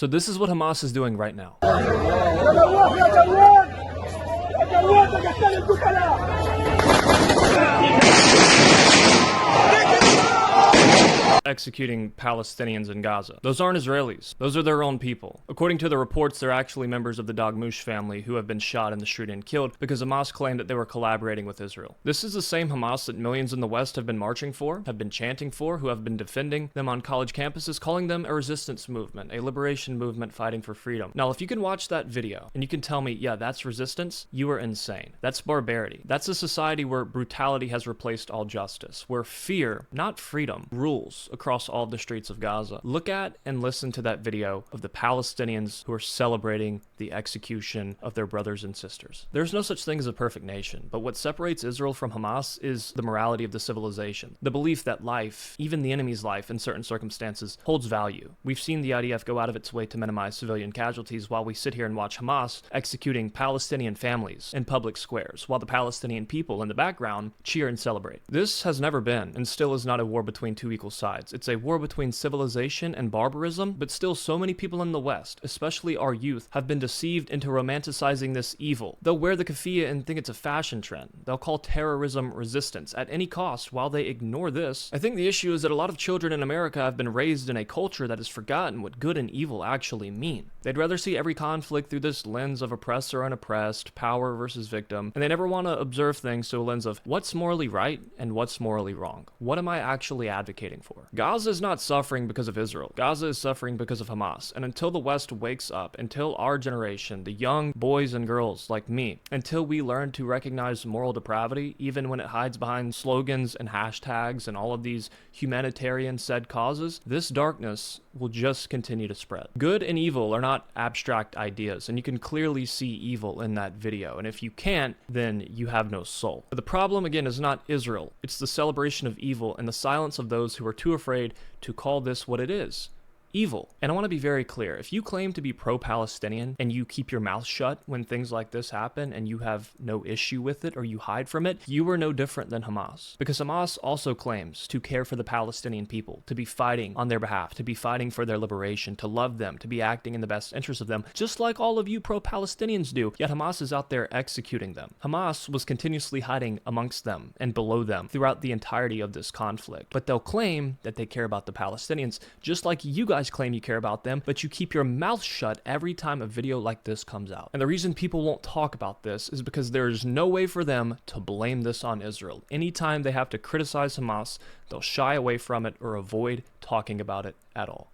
So this is what Hamas is doing right now. Executing Palestinians in Gaza. Those aren't Israelis. Those are their own people. According to the reports, they're actually members of the Dagmush family who have been shot in the street and killed because Hamas claimed that they were collaborating with Israel. This is the same Hamas that millions in the West have been marching for, have been chanting for, who have been defending them on college campuses, calling them a resistance movement, a liberation movement fighting for freedom. Now, if you can watch that video and you can tell me, yeah, that's resistance, you are insane. That's barbarity. That's a society where brutality has replaced all justice, where fear, not freedom, rules across all the streets of Gaza. Look at and listen to that video of the Palestinians who are celebrating the execution of their brothers and sisters. There's no such thing as a perfect nation, but what separates Israel from Hamas is the morality of the civilization, the belief that life, even the enemy's life in certain circumstances, holds value. We've seen the IDF go out of its way to minimize civilian casualties while we sit here and watch Hamas executing Palestinian families in public squares, while the Palestinian people in the background cheer and celebrate. This has never been, and still is not, a war between two equal sides. It's a war between civilization and barbarism, but still so many people in the West, especially our youth, have been deceived into romanticizing this evil. They'll wear the keffiyeh and think it's a fashion trend. They'll call terrorism resistance at any cost while they ignore this. I think the issue is that a lot of children in America have been raised in a culture that has forgotten what good and evil actually mean. They'd rather see every conflict through this lens of oppressor and oppressed, power versus victim, and they never want to observe things through a lens of what's morally right and what's morally wrong. What am I actually advocating for? Gaza is not suffering because of Israel. Gaza is suffering because of Hamas. And until the West wakes up, until our generation, the young boys and girls like me, until we learn to recognize moral depravity, even when it hides behind slogans and hashtags and all of these humanitarian said causes, this darkness will just continue to spread. Good and evil are not abstract ideas, and you can clearly see evil in that video. And if you can't, then you have no soul. But the problem, again, is not Israel. It's the celebration of evil and the silence of those who are too afraid to call this what it is. Evil. And I want to be very clear. If you claim to be pro-Palestinian and you keep your mouth shut when things like this happen and you have no issue with it or you hide from it, you are no different than Hamas. Because Hamas also claims to care for the Palestinian people, to be fighting on their behalf, to be fighting for their liberation, to love them, to be acting in the best interest of them, just like all of you pro-Palestinians do. Yet Hamas is out there executing them. Hamas was continuously hiding amongst them and below them throughout the entirety of this conflict. But they'll claim that they care about the Palestinians, just like you guys claim you care about them, but you keep your mouth shut every time a video like this comes out. And the reason people won't talk about this is because there is no way for them to blame this on Israel. Anytime they have to criticize Hamas, they'll shy away from it or avoid talking about it at all.